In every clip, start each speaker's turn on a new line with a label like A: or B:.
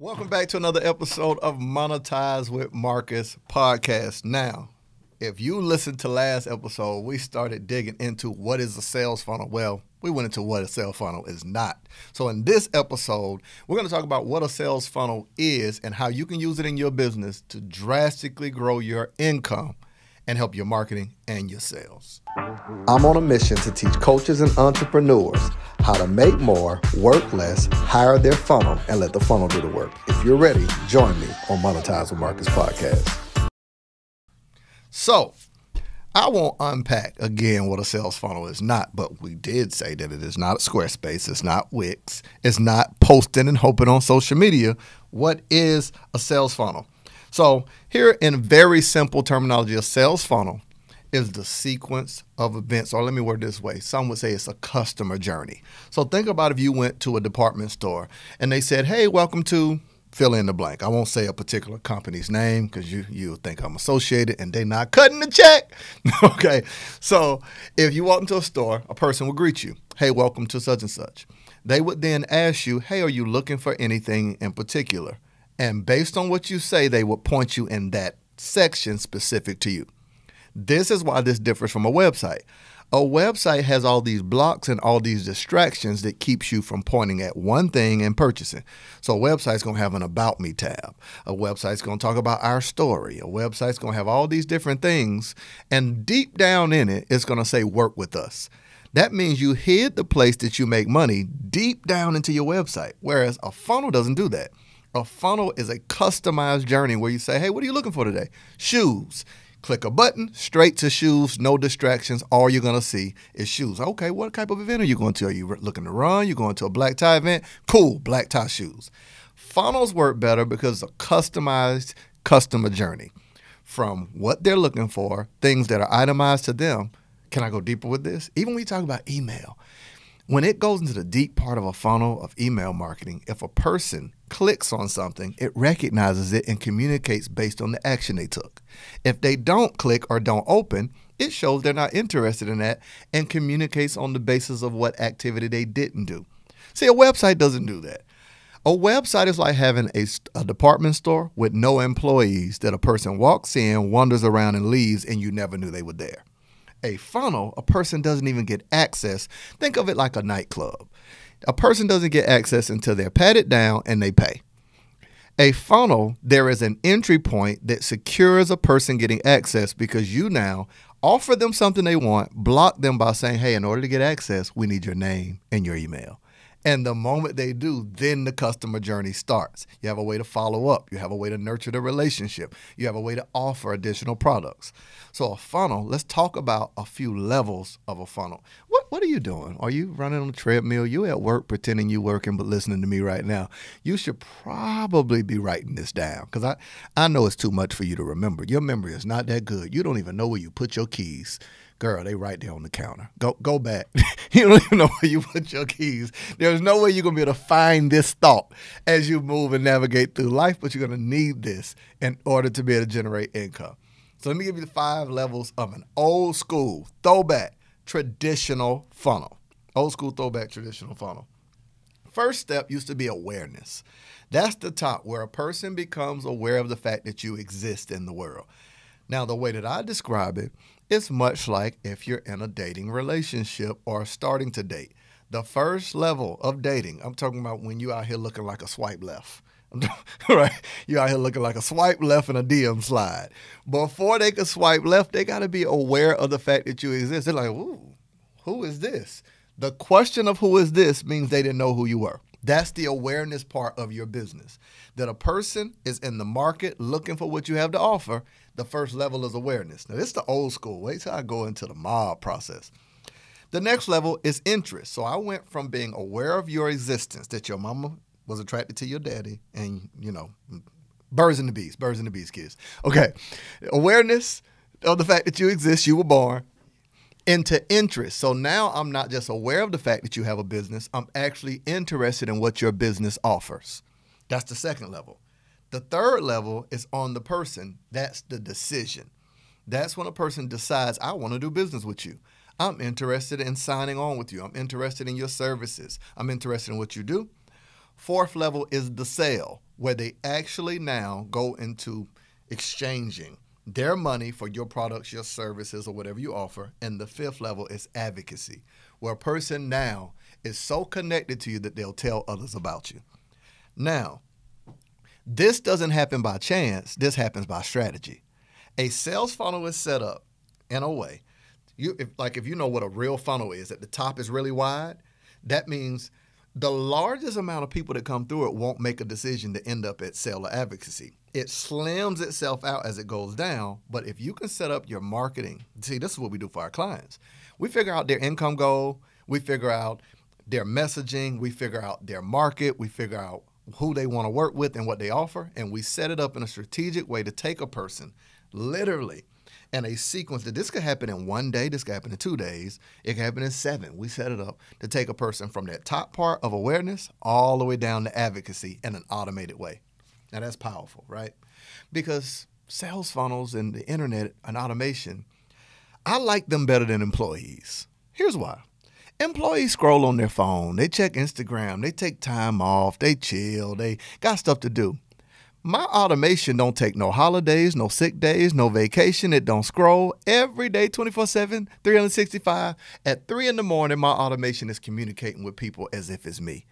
A: Welcome back to another episode of Monetize with Marcus podcast. Now, if you listened to last episode, we started digging into what is a sales funnel. Well, we went into what a sales funnel is not. So in this episode, we're going to talk about what a sales funnel is and how you can use it in your business to drastically grow your income and help your marketing and your sales. I'm on a mission to teach coaches and entrepreneurs how to make more, work less, hire their funnel, and let the funnel do the work. If you're ready, join me on Monetize with Marcus podcast. So, I won't unpack again what a sales funnel is not, but we did say that it is not Squarespace, it's not Wix, it's not posting and hoping on social media. What is a sales funnel? So here in very simple terminology, a sales funnel is the sequence of events, or let me word it this way. Some would say it's a customer journey. So think about if you went to a department store and they said, hey, welcome to fill in the blank. I won't say a particular company's name because you'll think I'm associated and they're not cutting the check. Okay. So if you walk into a store, a person will greet you. Hey, welcome to such and such. They would then ask you, hey, are you looking for anything in particular? And based on what you say, they will point you in that section specific to you. This is why this differs from a website. A website has all these blocks and all these distractions that keeps you from pointing at one thing and purchasing. So a website's going to have an About Me tab. A website's going to talk about our story. A website's going to have all these different things. And deep down in it, it's going to say, work with us. That means you hid the place that you make money deep down into your website, whereas a funnel doesn't do that. A funnel is a customized journey where you say, hey, what are you looking for today? Shoes. Click a button, straight to shoes, no distractions. All you're going to see is shoes. Okay, what type of event are you going to? Are you looking to run? You're going to a black tie event? Cool, black tie shoes. Funnels work better because it's a customized customer journey from what they're looking for, things that are itemized to them. Can I go deeper with this? Even when we talk about email, when it goes into the deep part of a funnel of email marketing, if a person clicks on something, it recognizes it and communicates based on the action they took. If they don't click or don't open, it shows they're not interested in that and communicates on the basis of what activity they didn't do. See, a website doesn't do that. A website is like having a department store with no employees that a person walks in, wanders around, and leaves, and you never knew they were there. A funnel, a person doesn't even get access. Think of it like a nightclub. A person doesn't get access until they're patted down and they pay. A funnel, there is an entry point that secures a person getting access because you now offer them something they want, block them by saying, hey, in order to get access, we need your name and your email. And the moment they do, then the customer journey starts. You have a way to follow up. You have a way to nurture the relationship. You have a way to offer additional products. So a funnel, let's talk about a few levels of a funnel. What are you doing? Are you running on a treadmill? You at work pretending you're working but listening to me right now. You should probably be writing this down because I know it's too much for you to remember. Your memory is not that good. You don't even know where you put your keys. Girl, they right there on the counter. Go back. You don't even know where you put your keys. There's no way you're going to be able to find this thought as you move and navigate through life, but you're going to need this in order to be able to generate income. So let me give you the 5 levels of an old school, throwback, traditional funnel. Old school, throwback, traditional funnel. First step used to be awareness. That's the top where a person becomes aware of the fact that you exist in the world. Now, the way that I describe it, it's much like if you're in a dating relationship or starting to date. The first level of dating, I'm talking about when you out here looking like a swipe left. Right? You out here looking like a swipe left and a DM slide. Before they can swipe left, they got to be aware of the fact that you exist. They're like, ooh, who is this? The question of who is this means they didn't know who you were. That's the awareness part of your business. That a person is in the market looking for what you have to offer. The first level is awareness. Now, this is the old school. Wait till I go into the mob process. The next level is interest. So I went from being aware of your existence, that your mama was attracted to your daddy, and, you know, birds and the bees kids. Okay. Awareness of the fact that you exist, you were born, into interest. So now I'm not just aware of the fact that you have a business, I'm actually interested in what your business offers. That's the second level. The third level is on the person. That's the decision. That's when a person decides, I want to do business with you. I'm interested in signing on with you. I'm interested in your services. I'm interested in what you do. Fourth level is the sale. where they actually now go into exchanging their money for your products, your services, or whatever you offer. And the fifth level is advocacy, where a person now is so connected to you that they'll tell others about you. Now, this doesn't happen by chance. This happens by strategy. A sales funnel is set up in a way. If you know what a real funnel is, at the top is really wide, that means the largest amount of people that come through it won't make a decision to end up at sale or advocacy. It slims itself out as it goes down, but if you can set up your marketing, see, this is what we do for our clients. We figure out their income goal, we figure out their messaging, we figure out their market, we figure out who they want to work with and what they offer, and we set it up in a strategic way to take a person, literally, in a sequence that this could happen in 1 day, this could happen in 2 days, it could happen in 7. We set it up to take a person from that top part of awareness all the way down to advocacy in an automated way. Now that's powerful, right? Because sales funnels and the internet and automation, I like them better than employees. Here's why. Employees scroll on their phone, they check Instagram, they take time off, they chill, they got stuff to do. My automation don't take no holidays, no sick days, no vacation. It don't scroll. Every day, 24/7, 365. At 3 in the morning, my automation is communicating with people as if it's me.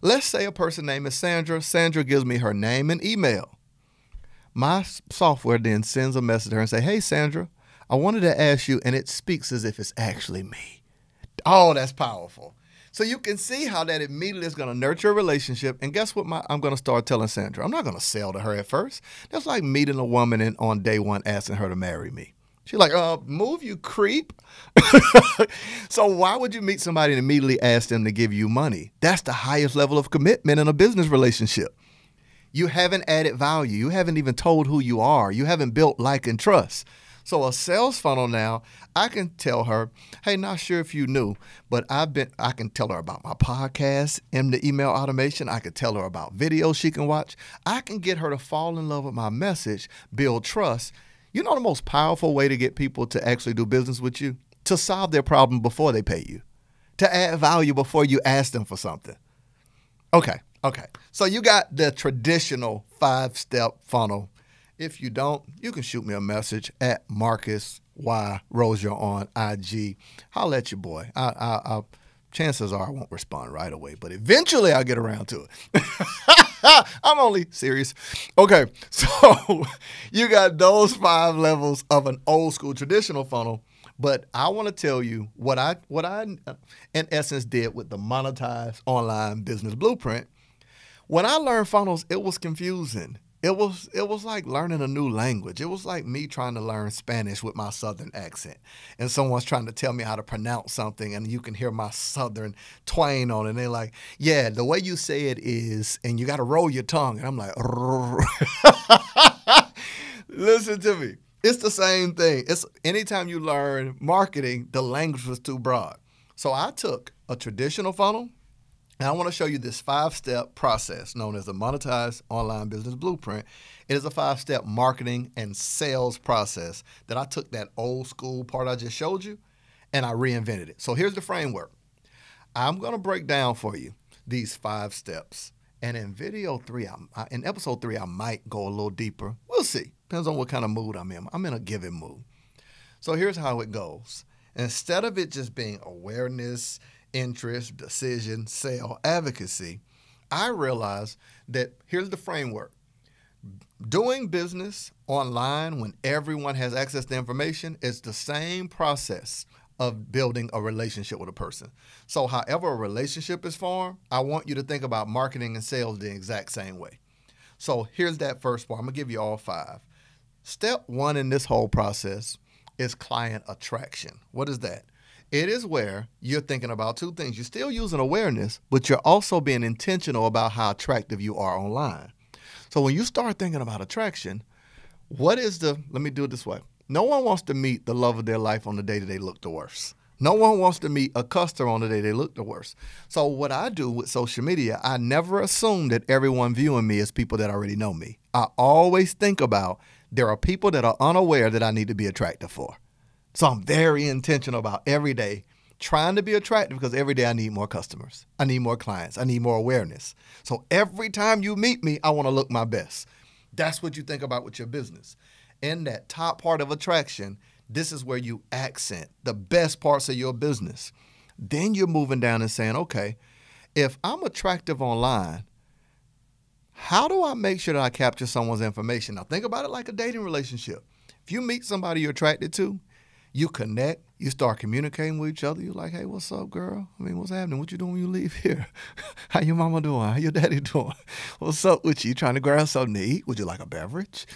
A: Let's say a person name is Sandra. Sandra gives me her name and email. My software then sends a message to her and say, hey, Sandra, I wanted to ask you, and it speaks as if it's actually me. Oh, that's powerful. So you can see how that immediately is going to nurture a relationship. And guess what I'm going to start telling Sandra? I'm not going to sell to her at first. That's like meeting a woman and on day one asking her to marry me. She's like, move, you creep. So why would you meet somebody and immediately ask them to give you money? That's the highest level of commitment in a business relationship. You haven't added value. You haven't even told who you are. You haven't built like and trust. So a sales funnel now, I can tell her, hey, not sure if you knew, but I can tell her about my podcast in the email automation. I can tell her about videos she can watch. I can get her to fall in love with my message, build trust. You know the most powerful way to get people to actually do business with you? To solve their problem before they pay you. To add value before you ask them for something. Okay. So you got the traditional 5-step funnel. If you don't, you can shoot me a message at Marcus Y. Rozier on IG. Holla at your boy. Chances are I won't respond right away, but eventually I'll get around to it. I'm only serious. Okay, so you got those 5 levels of an old school traditional funnel, but I want to tell you what I in essence did with the monetized online business blueprint. When I learned funnels, it was confusing. It was like learning a new language. It was like me trying to learn Spanish with my Southern accent. And someone's trying to tell me how to pronounce something, and you can hear my Southern twang on it. And they're like, yeah, the way you say it is, and you got to roll your tongue. And I'm like, listen to me. It's the same thing. It's anytime you learn marketing, the language was too broad. So I took a traditional funnel, and I want to show you this 5-step process known as the Monetized Online Business Blueprint. It is a 5-step marketing and sales process that I took that old school part I just showed you, and I reinvented it. So here's the framework. I'm going to break down for you these 5 steps. And in in episode 3, I might go a little deeper. We'll see. Depends on what kind of mood I'm in. I'm in a giving mood. So here's how it goes. Instead of it just being awareness, interest, decision, sale, advocacy, I realized that here's the framework. Doing business online when everyone has access to information is the same process of building a relationship with a person. So however a relationship is formed, I want you to think about marketing and sales the exact same way. So here's that first part. I'm going to give you all 5. Step 1 in this whole process is client attraction. What is that? It is where you're thinking about 2 things. You're still using awareness, but you're also being intentional about how attractive you are online. So when you start thinking about attraction, let me do it this way. No one wants to meet the love of their life on the day that they look the worst. No one wants to meet a customer on the day they look the worst. So what I do with social media, I never assume that everyone viewing me is people that already know me. I always think about there are people that are unaware that I need to be attractive for. So I'm very intentional about every day trying to be attractive because every day I need more customers. I need more clients. I need more awareness. So every time you meet me, I want to look my best. That's what you think about with your business. In that top part of attraction, this is where you accent the best parts of your business. Then you're moving down and saying, okay, if I'm attractive online, how do I make sure that I capture someone's information? Now think about it like a dating relationship. If you meet somebody you're attracted to, you connect, you start communicating with each other. You're like, hey, what's up, girl? I mean, what's happening? What you doing when you leave here? How your mama doing? How your daddy doing? What's up with you? You trying to grab something to eat? Would you like a beverage?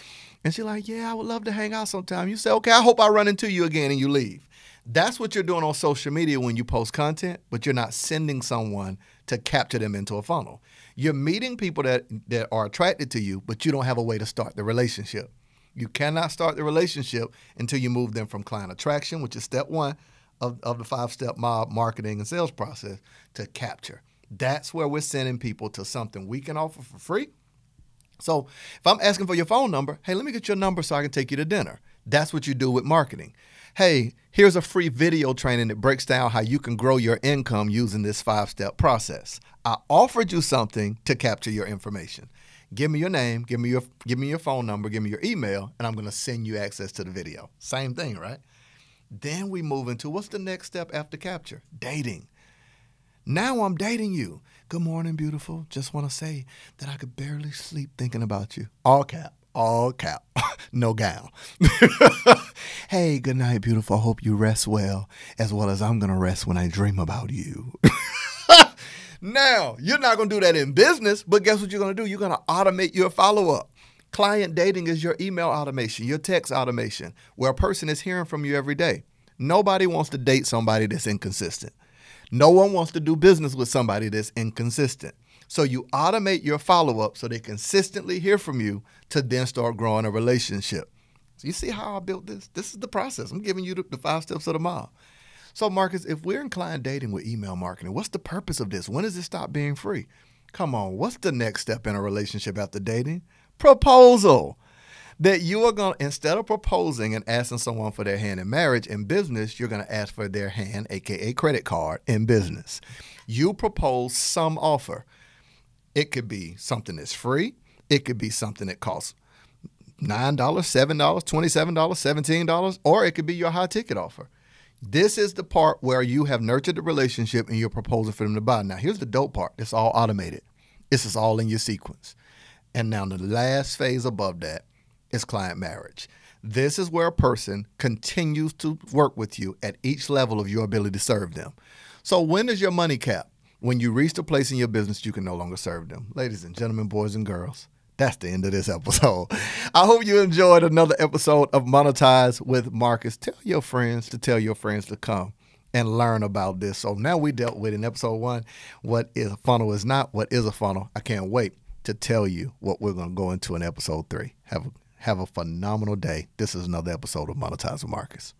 A: And she's like, yeah, I would love to hang out sometime. You say, okay, I hope I run into you again, and you leave. That's what you're doing on social media when you post content, but you're not sending someone to capture them into a funnel. You're meeting people that are attracted to you, but you don't have a way to start the relationship. You cannot start the relationship until you move them from client attraction, which is step one of the 5-step mob marketing and sales process, to capture. That's where we're sending people to something we can offer for free. So if I'm asking for your phone number, hey, let me get your number so I can take you to dinner. That's what you do with marketing. Hey, here's a free video training that breaks down how you can grow your income using this 5-step process. I offered you something to capture your information. Give me your name, give me your phone number, give me your email, and I'm going to send you access to the video. Same thing, right? Then we move into what's the next step after capture? Dating. Now I'm dating you. Good morning, beautiful. Just want to say that I could barely sleep thinking about you. All cap, no gown. Hey, good night, beautiful. I hope you rest well as I'm going to rest when I dream about you. Now, you're not going to do that in business, but guess what you're going to do? You're going to automate your follow-up. Client dating is your email automation, your text automation, where a person is hearing from you every day. Nobody wants to date somebody that's inconsistent. No one wants to do business with somebody that's inconsistent. So you automate your follow-up so they consistently hear from you to then start growing a relationship. So you see how I built this? This is the process. I'm giving you the 5 steps of the mob. So Marcus, if we're in client dating with email marketing, what's the purpose of this? When does it stop being free? Come on, what's the next step in a relationship after dating? Proposal. That you are going to, instead of proposing and asking someone for their hand in marriage, in business, you're going to ask for their hand, aka credit card, in business. You propose some offer. It could be something that's free. It could be something that costs $9, $7, $27, $17, or it could be your high ticket offer. This is the part where you have nurtured the relationship and you're proposing for them to buy. Now, here's the dope part. It's all automated. This is all in your sequence. And now the last phase above that is client marriage. This is where a person continues to work with you at each level of your ability to serve them. So when is your money cap? When you reach the place in your business you can no longer serve them. Ladies and gentlemen, boys and girls, that's the end of this episode. I hope you enjoyed another episode of Monetize with Marcus. Tell your friends to tell your friends to come and learn about this. So now we dealt with in episode 1, what is a funnel is not, what is a funnel. I can't wait to tell you what we're going to go into in episode 3. Have a phenomenal day. This is another episode of Monetize with Marcus.